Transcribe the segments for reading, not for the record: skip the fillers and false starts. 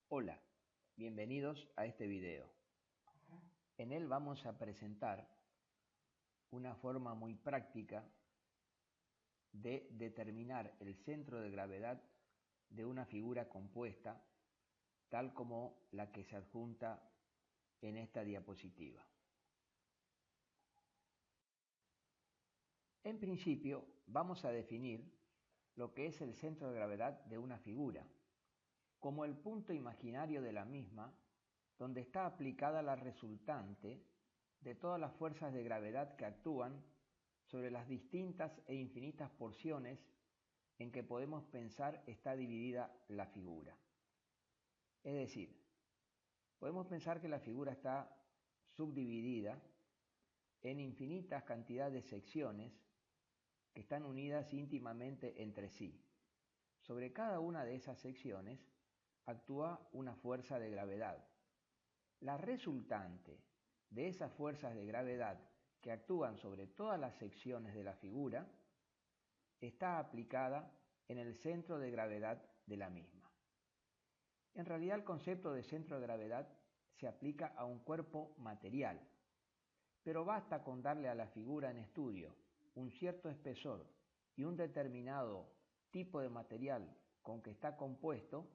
Hola, bienvenidos a este video. En él vamos a presentar una forma muy práctica de determinar el centro de gravedad de una figura compuesta, tal como la que se adjunta en esta diapositiva. En principio, vamos a definir lo que es el centro de gravedad de una figura, como el punto imaginario de la misma, donde está aplicada la resultante de todas las fuerzas de gravedad que actúan sobre las distintas e infinitas porciones en que podemos pensar está dividida la figura. Es decir, podemos pensar que la figura está subdividida en infinitas cantidades de secciones que están unidas íntimamente entre sí. Sobre cada una de esas secciones actúa una fuerza de gravedad. La resultante de esas fuerzas de gravedad que actúan sobre todas las secciones de la figura está aplicada en el centro de gravedad de la misma. En realidad el concepto de centro de gravedad se aplica a un cuerpo material, pero basta con darle a la figura en estudio un cierto espesor y un determinado tipo de material con que está compuesto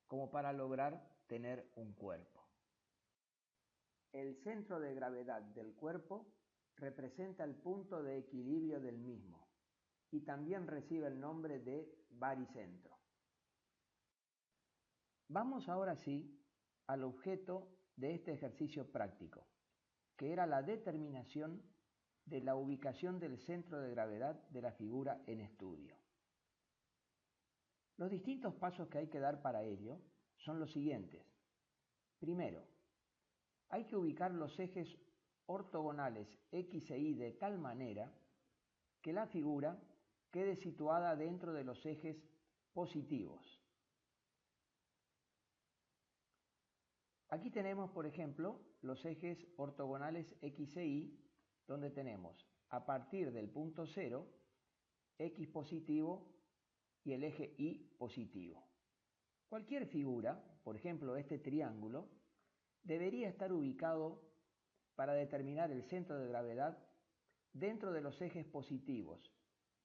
como para lograr tener un cuerpo. El centro de gravedad del cuerpo representa el punto de equilibrio del mismo y también recibe el nombre de baricentro. Vamos ahora sí al objeto de este ejercicio práctico, que era la determinación de la ubicación del centro de gravedad de la figura en estudio. Los distintos pasos que hay que dar para ello son los siguientes. Primero, hay que ubicar los ejes ortogonales X e Y de tal manera que la figura quede situada dentro de los ejes positivos. Aquí tenemos, por ejemplo, los ejes ortogonales X e Y, donde tenemos a partir del punto 0, X positivo y el eje Y positivo. Cualquier figura, por ejemplo este triángulo, debería estar ubicado para determinar el centro de gravedad dentro de los ejes positivos,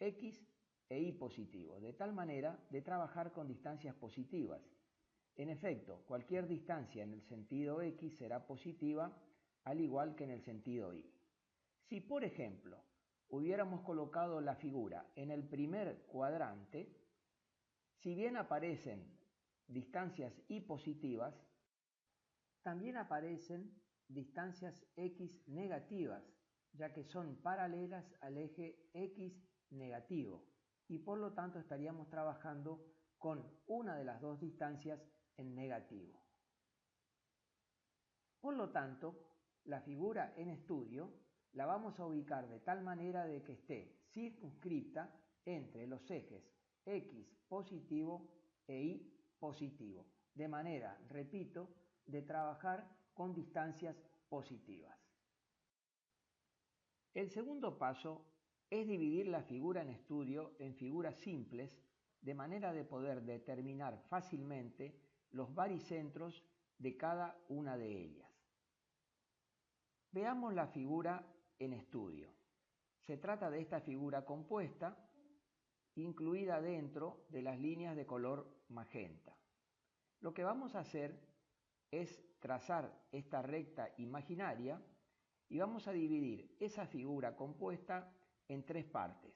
X e Y positivo, de tal manera de trabajar con distancias positivas. En efecto, cualquier distancia en el sentido X será positiva, al igual que en el sentido Y. Si, por ejemplo, hubiéramos colocado la figura en el primer cuadrante, si bien aparecen distancias Y positivas, también aparecen distancias X negativas, ya que son paralelas al eje X negativo, y por lo tanto estaríamos trabajando con una de las dos distancias en negativo. Por lo tanto, la figura en estudio la vamos a ubicar de tal manera de que esté circunscripta entre los ejes X positivo e Y positivo, de manera, repito, de trabajar con distancias positivas. El segundo paso es dividir la figura en estudio en figuras simples, de manera de poder determinar fácilmente los baricentros de cada una de ellas. Veamos la figura en estudio. Se trata de esta figura compuesta, incluida dentro de las líneas de color magenta. Lo que vamos a hacer es trazar esta recta imaginaria y vamos a dividir esa figura compuesta en tres partes.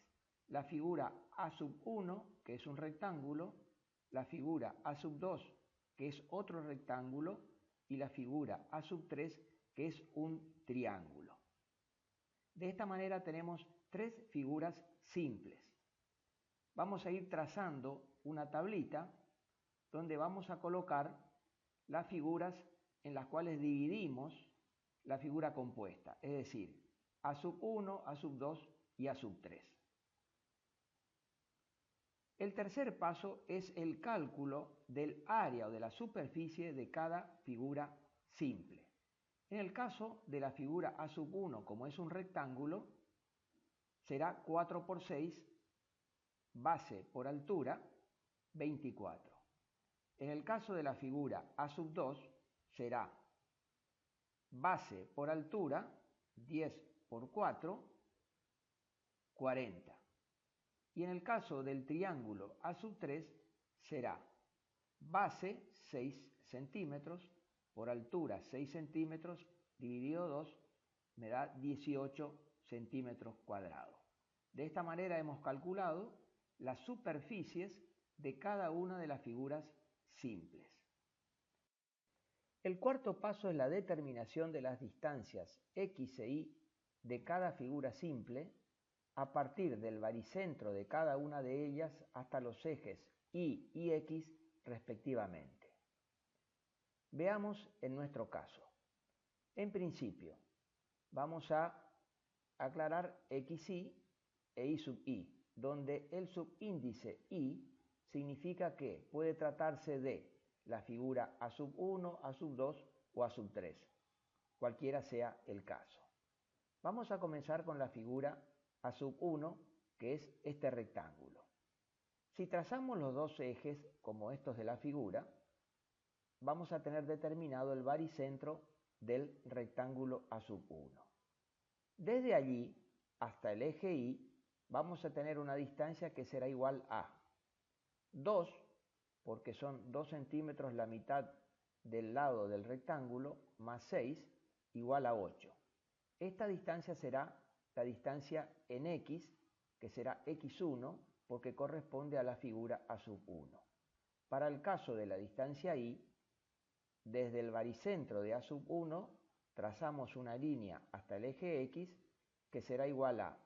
La figura A1, que es un rectángulo, la figura A2, que es otro rectángulo, y la figura A3, que es un triángulo. De esta manera tenemos tres figuras simples. Vamos a ir trazando una tablita donde vamos a colocar las figuras en las cuales dividimos la figura compuesta, es decir, A1, A2 y A3. El tercer paso es el cálculo del área o de la superficie de cada figura simple. En el caso de la figura A1, como es un rectángulo, será 4 por 6, base por altura, 24. En el caso de la figura A sub 2 será base por altura, 10 por 4, 40. Y en el caso del triángulo A sub 3 será base 6 centímetros por altura 6 centímetros dividido 2 me da 18 centímetros cuadrados. De esta manera hemos calculado las superficies de cada una de las figuras simples. El cuarto paso es la determinación de las distancias x e y de cada figura simple a partir del baricentro de cada una de ellas hasta los ejes y x respectivamente. Veamos en nuestro caso. En principio, vamos a aclarar xy e y sub i, donde el subíndice i significa que puede tratarse de la figura A sub 1, A sub 2 o A sub 3, cualquiera sea el caso. Vamos a comenzar con la figura A sub 1, que es este rectángulo. Si trazamos los dos ejes como estos de la figura, vamos a tener determinado el baricentro del rectángulo A sub 1. Desde allí hasta el eje Y vamos a tener una distancia que será igual a 2, porque son 2 centímetros la mitad del lado del rectángulo, más 6, igual a 8. Esta distancia será la distancia en x, que será x1, porque corresponde a la figura A sub 1. Para el caso de la distancia y, desde el baricentro de A sub 1 trazamos una línea hasta el eje x, que será igual a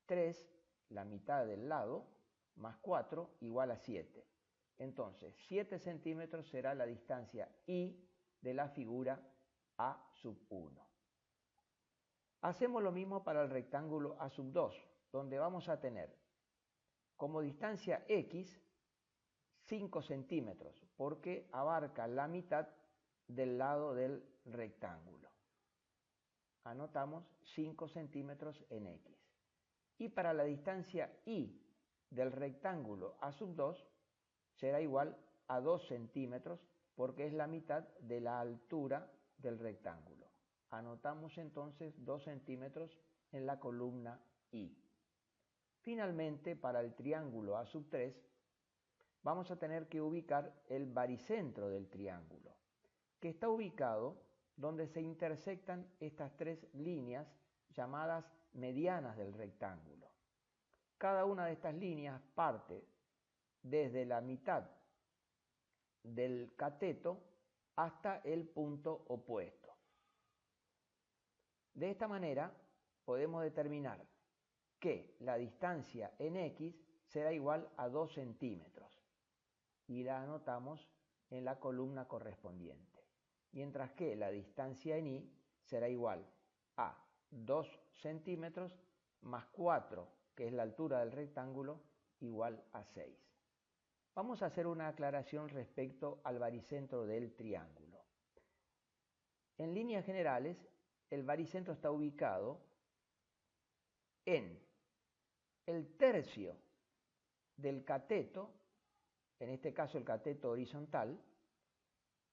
3, la mitad del lado, más 4, igual a 7. Entonces, 7 centímetros será la distancia y de la figura A sub 1. Hacemos lo mismo para el rectángulo A sub 2, donde vamos a tener como distancia x 5 centímetros, porque abarca la mitad del lado del rectángulo. Anotamos 5 centímetros en x. Y para la distancia y del rectángulo A sub 2 será igual a 2 centímetros, porque es la mitad de la altura del rectángulo. Anotamos entonces 2 centímetros en la columna y. Finalmente, para el triángulo A sub 3, vamos a tener que ubicar el baricentro del triángulo, que está ubicado donde se intersectan estas tres líneas llamadas medianas del rectángulo. Cada una de estas líneas parte desde la mitad del cateto hasta el punto opuesto. De esta manera podemos determinar que la distancia en x será igual a 2 centímetros y la anotamos en la columna correspondiente, mientras que la distancia en y será igual a 2 centímetros más 4, que es la altura del rectángulo, igual a 6. Vamos a hacer una aclaración respecto al baricentro del triángulo. En líneas generales, el baricentro está ubicado en el tercio del cateto, en este caso el cateto horizontal.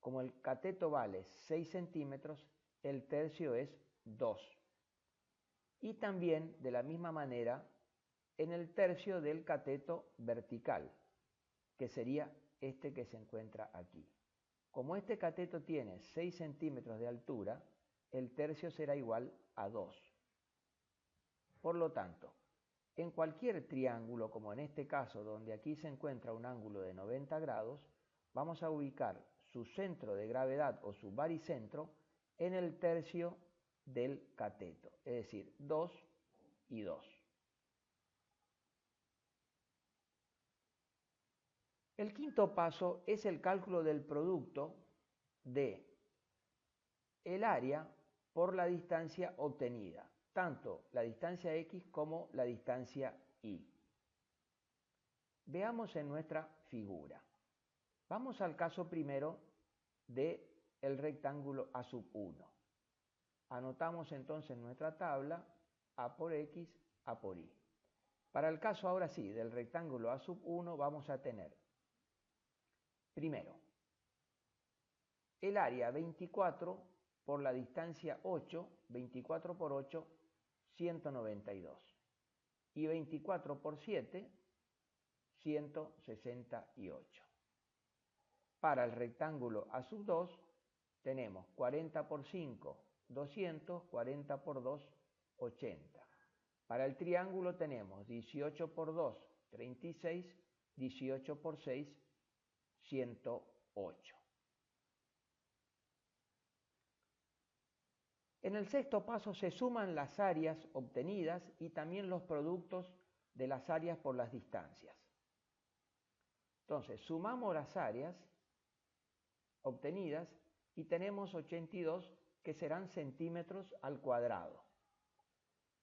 Como el cateto vale 6 centímetros, el tercio es 2. Y también, de la misma manera, en el tercio del cateto vertical, que sería este que se encuentra aquí. Como este cateto tiene 6 centímetros de altura, el tercio será igual a 2. Por lo tanto, en cualquier triángulo, como en este caso, donde aquí se encuentra un ángulo de 90 grados, vamos a ubicar su centro de gravedad o su baricentro en el tercio del cateto, es decir, 2 y 2. El quinto paso es el cálculo del producto de el área por la distancia obtenida, tanto la distancia x como la distancia y. Veamos en nuestra figura. Vamos al caso primero del rectángulo A sub 1. Anotamos entonces en nuestra tabla A por x, A por y. Para el caso ahora sí del rectángulo A sub 1 vamos a tener primero el área 24 por la distancia 8, 24 por 8, 192. Y 24 por 7, 168. Para el rectángulo A sub 2 tenemos 40 por 5, 200, 40 por 2, 80. Para el triángulo tenemos 18 por 2, 36, 18 por 6, 108. En el sexto paso se suman las áreas obtenidas y también los productos de las áreas por las distancias. Entonces, sumamos las áreas obtenidas y tenemos 82 que serán centímetros al cuadrado.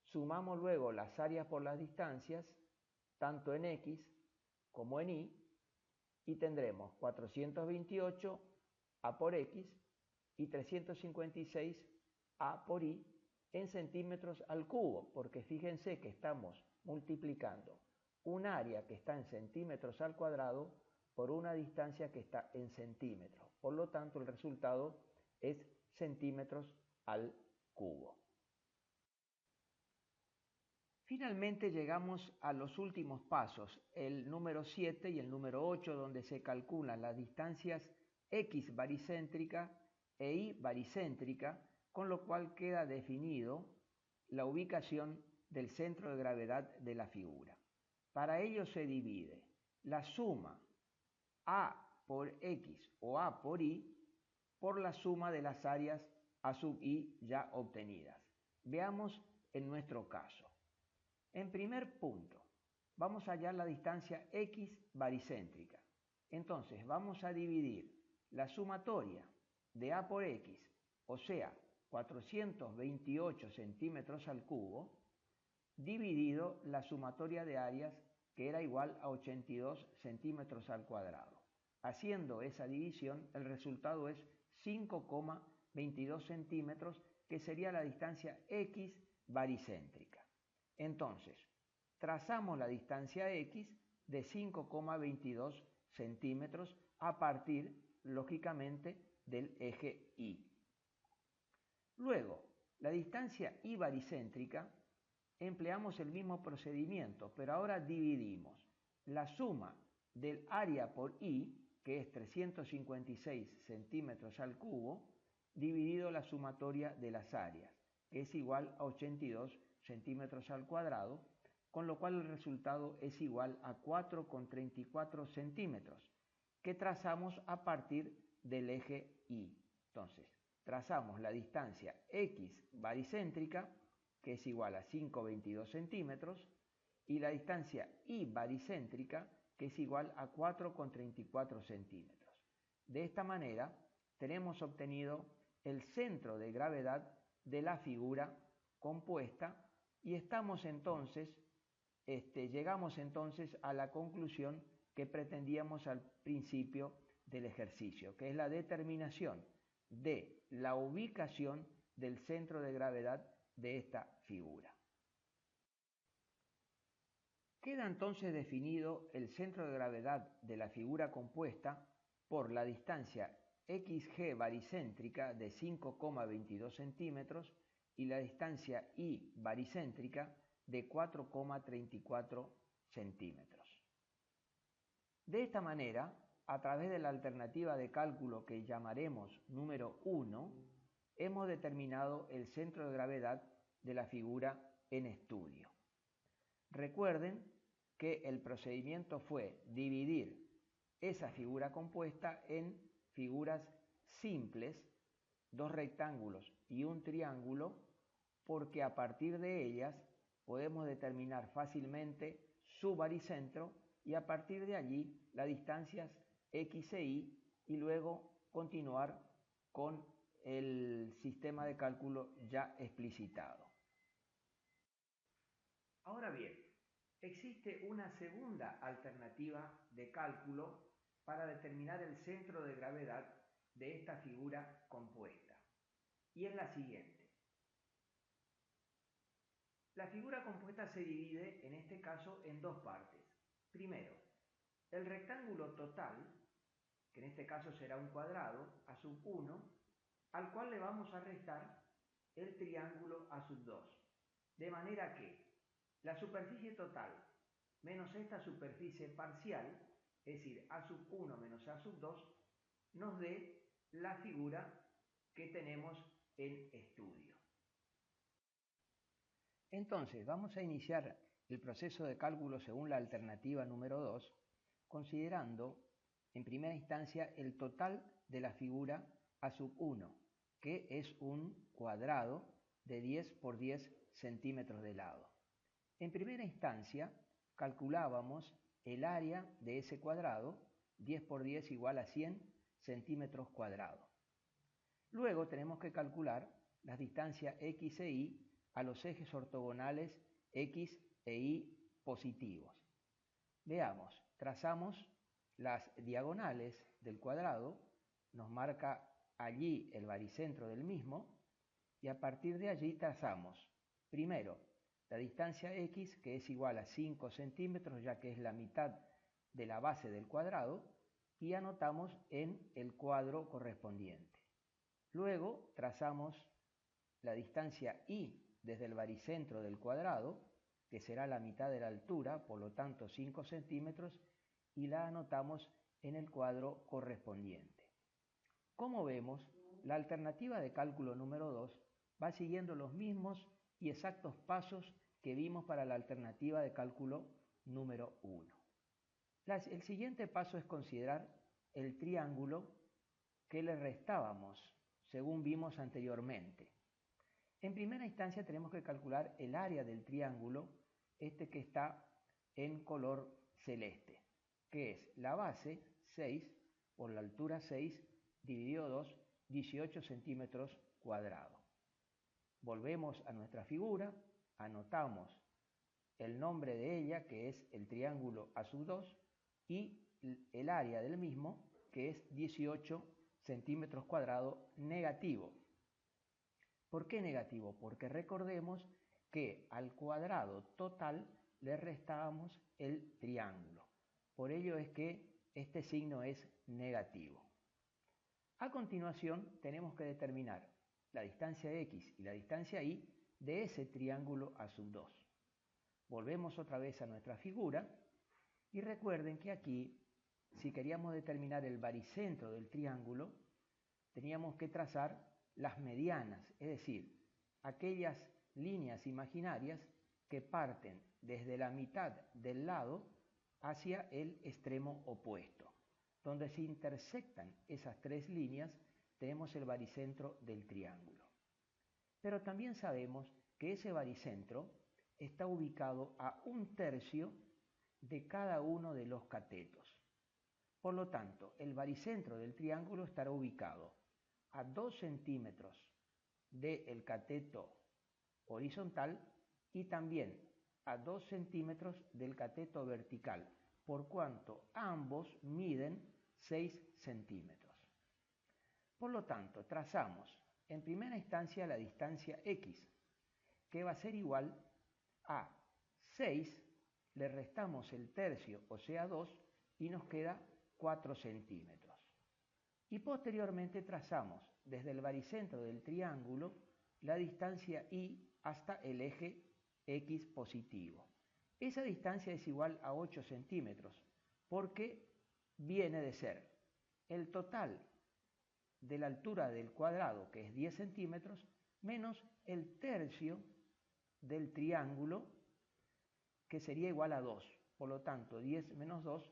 Sumamos luego las áreas por las distancias, tanto en X como en y tendremos 428 A por X y 356 A por Y en centímetros al cubo, porque fíjense que estamos multiplicando un área que está en centímetros al cuadrado por una distancia que está en centímetros. Por lo tanto, el resultado es centímetros al cubo. Finalmente llegamos a los últimos pasos, el número 7 y el número 8, donde se calculan las distancias X baricéntrica e Y baricéntrica, con lo cual queda definido la ubicación del centro de gravedad de la figura. Para ello se divide la suma A por X o A por Y por la suma de las áreas A sub Y ya obtenidas. Veamos en nuestro caso. En primer punto, vamos a hallar la distancia X baricéntrica. Entonces vamos a dividir la sumatoria de A por X, o sea, 428 centímetros al cubo, dividido la sumatoria de áreas, que era igual a 82 centímetros al cuadrado. Haciendo esa división, el resultado es 5,22 centímetros, que sería la distancia X baricéntrica. Entonces, trazamos la distancia X de 5,22 centímetros a partir, lógicamente, del eje Y. Luego, la distancia Y baricéntrica, empleamos el mismo procedimiento, pero ahora dividimos la suma del área por Y, que es 356 centímetros al cubo, dividido la sumatoria de las áreas, que es igual a 82 centímetros al cuadrado, con lo cual el resultado es igual a 4,34 centímetros, que trazamos a partir del eje Y. Entonces, trazamos la distancia X baricéntrica, que es igual a 5,22 centímetros, y la distancia Y baricéntrica, que es igual a 4,34 centímetros. De esta manera, tenemos obtenido el centro de gravedad de la figura compuesta y llegamos entonces a la conclusión que pretendíamos al principio del ejercicio, que es la determinación de la ubicación del centro de gravedad de esta figura. Queda entonces definido el centro de gravedad de la figura compuesta por la distancia XG baricéntrica de 5,22 centímetros y la distancia Y baricéntrica de 4,34 centímetros. De esta manera, a través de la alternativa de cálculo que llamaremos número 1, hemos determinado el centro de gravedad de la figura en estudio. Recuerden que el procedimiento fue dividir esa figura compuesta en figuras simples, dos rectángulos y un triángulo, porque a partir de ellas podemos determinar fácilmente su baricentro y a partir de allí las distancias X e Y luego continuar con el sistema de cálculo ya explicitado. Ahora bien, existe una segunda alternativa de cálculo para determinar el centro de gravedad de esta figura compuesta, y es la siguiente. La figura compuesta se divide, en este caso, en dos partes. Primero, el rectángulo total que en este caso será un cuadrado, a sub 1, al cual le vamos a restar el triángulo a sub 2. De manera que la superficie total menos esta superficie parcial, es decir, a sub 1 menos a sub 2, nos dé la figura que tenemos en estudio. Entonces, vamos a iniciar el proceso de cálculo según la alternativa número 2, considerando en primera instancia el total de la figura a sub 1, que es un cuadrado de 10 por 10 centímetros de lado. En primera instancia, calculábamos el área de ese cuadrado, 10 por 10 igual a 100 centímetros cuadrados. Luego tenemos que calcular las distancias x e y a los ejes ortogonales x e y positivos. Veamos, trazamos las diagonales del cuadrado, nos marca allí el baricentro del mismo y a partir de allí trazamos primero la distancia x, que es igual a 5 centímetros, ya que es la mitad de la base del cuadrado, y anotamos en el cuadro correspondiente. Luego trazamos la distancia y desde el baricentro del cuadrado, que será la mitad de la altura, por lo tanto 5 centímetros, y la anotamos en el cuadro correspondiente. Como vemos, la alternativa de cálculo número 2 va siguiendo los mismos y exactos pasos que vimos para la alternativa de cálculo número 1. El siguiente paso es considerar el triángulo que le restábamos, según vimos anteriormente. En primera instancia tenemos que calcular el área del triángulo, este que está en color celeste, que es la base 6 por la altura 6 dividido 2, 18 centímetros cuadrados. Volvemos a nuestra figura, anotamos el nombre de ella, que es el triángulo a sub 2, y el área del mismo, que es 18 centímetros cuadrados negativo. ¿Por qué negativo? Porque recordemos que al cuadrado total le restábamos el triángulo. Por ello es que este signo es negativo. A continuación tenemos que determinar la distancia x y la distancia y de ese triángulo a sub 2. Volvemos otra vez a nuestra figura y recuerden que aquí, si queríamos determinar el baricentro del triángulo, teníamos que trazar las medianas, es decir, aquellas líneas imaginarias que parten desde la mitad del lado hacia el extremo opuesto. Donde se intersectan esas tres líneas, tenemos el baricentro del triángulo. Pero también sabemos que ese baricentro está ubicado a 1/3 de cada uno de los catetos. Por lo tanto, el baricentro del triángulo estará ubicado a 2 centímetros del cateto horizontal y también a 2 centímetros del cateto vertical, por cuanto ambos miden 6 centímetros. Por lo tanto, trazamos en primera instancia la distancia x, que va a ser igual a 6, le restamos el tercio, o sea 2, y nos queda 4 centímetros. Y posteriormente trazamos desde el baricentro del triángulo la distancia y hasta el eje x positivo. Esa distancia es igual a 8 centímetros, porque viene de ser el total de la altura del cuadrado, que es 10 centímetros, menos el tercio del triángulo, que sería igual a 2. Por lo tanto, 10 menos 2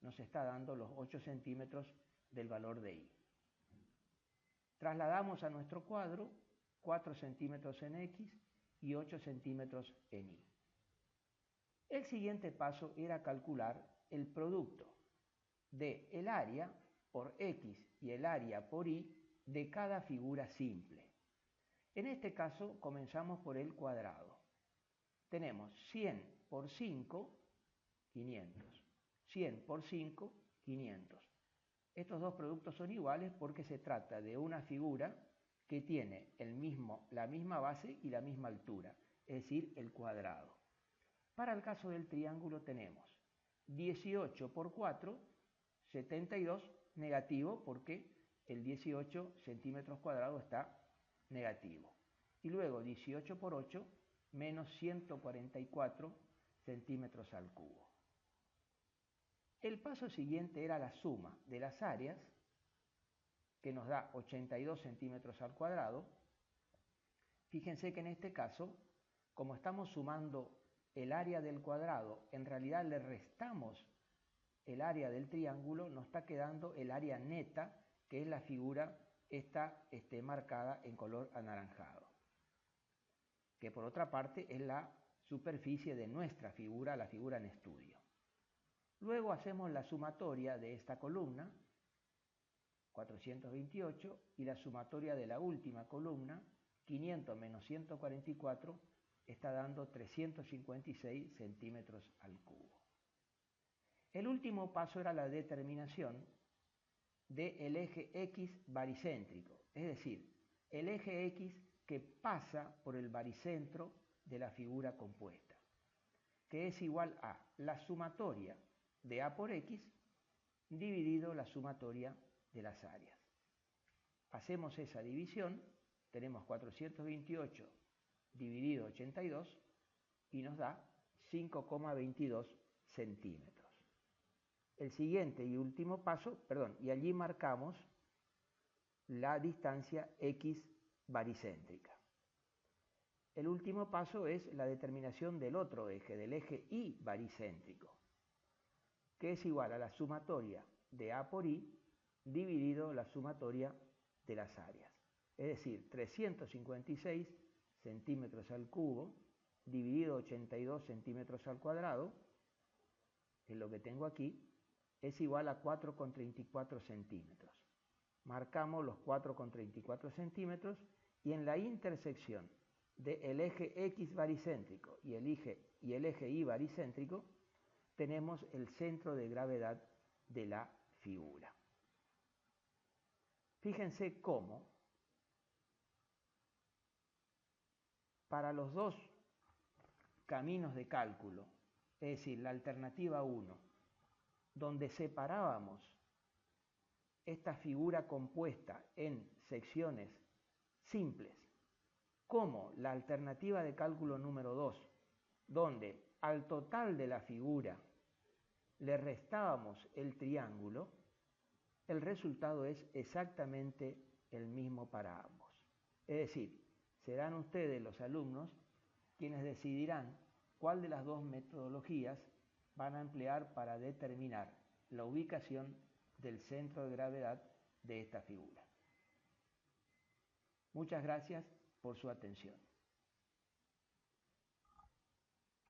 nos está dando los 8 centímetros del valor de y. Trasladamos a nuestro cuadro 4 centímetros en x y 8 centímetros en y. El siguiente paso era calcular el producto de el área por x y el área por y de cada figura simple. En este caso comenzamos por el cuadrado. Tenemos 100 por 5, 500. 100 por 5, 500. Estos dos productos son iguales porque se trata de una figura que tiene la misma base y la misma altura, es decir, el cuadrado. Para el caso del triángulo tenemos 18 por 4, 72 negativo porque el 18 centímetros cuadrados está negativo. Y luego 18 por 8 menos 144 centímetros al cubo. El paso siguiente era la suma de las áreas, que nos da 82 centímetros al cuadrado. Fíjense que en este caso, como estamos sumando el área del cuadrado, en realidad le restamos el área del triángulo, nos está quedando el área neta, que es la figura esta marcada en color anaranjado, que por otra parte es la superficie de nuestra figura, la figura en estudio. Luego hacemos la sumatoria de esta columna, 428, y la sumatoria de la última columna, 500 menos 144, está dando 356 centímetros al cubo. El último paso era la determinación del eje X baricéntrico, es decir, el eje X que pasa por el baricentro de la figura compuesta, que es igual a la sumatoria de A por X dividido la sumatoria de las áreas. Hacemos esa división, tenemos 428 dividido 82 y nos da 5,22 centímetros. El siguiente y último paso, y allí marcamos la distancia X baricéntrica. El último paso es la determinación del otro eje, del eje Y baricéntrico, que es igual a la sumatoria de A por Y dividido la sumatoria de las áreas. Es decir, 356 centímetros al cubo dividido 82 centímetros al cuadrado, que es lo que tengo aquí, es igual a 4,34 centímetros. Marcamos los 4,34 centímetros y en la intersección del eje X baricéntrico y el eje Y baricéntrico tenemos el centro de gravedad de la figura. Fíjense cómo para los dos caminos de cálculo, es decir, la alternativa 1, donde separábamos esta figura compuesta en secciones simples, como la alternativa de cálculo número 2, donde al total de la figura le restábamos el triángulo, el resultado es exactamente el mismo para ambos. Es decir, serán ustedes los alumnos quienes decidirán cuál de las dos metodologías van a emplear para determinar la ubicación del centro de gravedad de esta figura. Muchas gracias por su atención.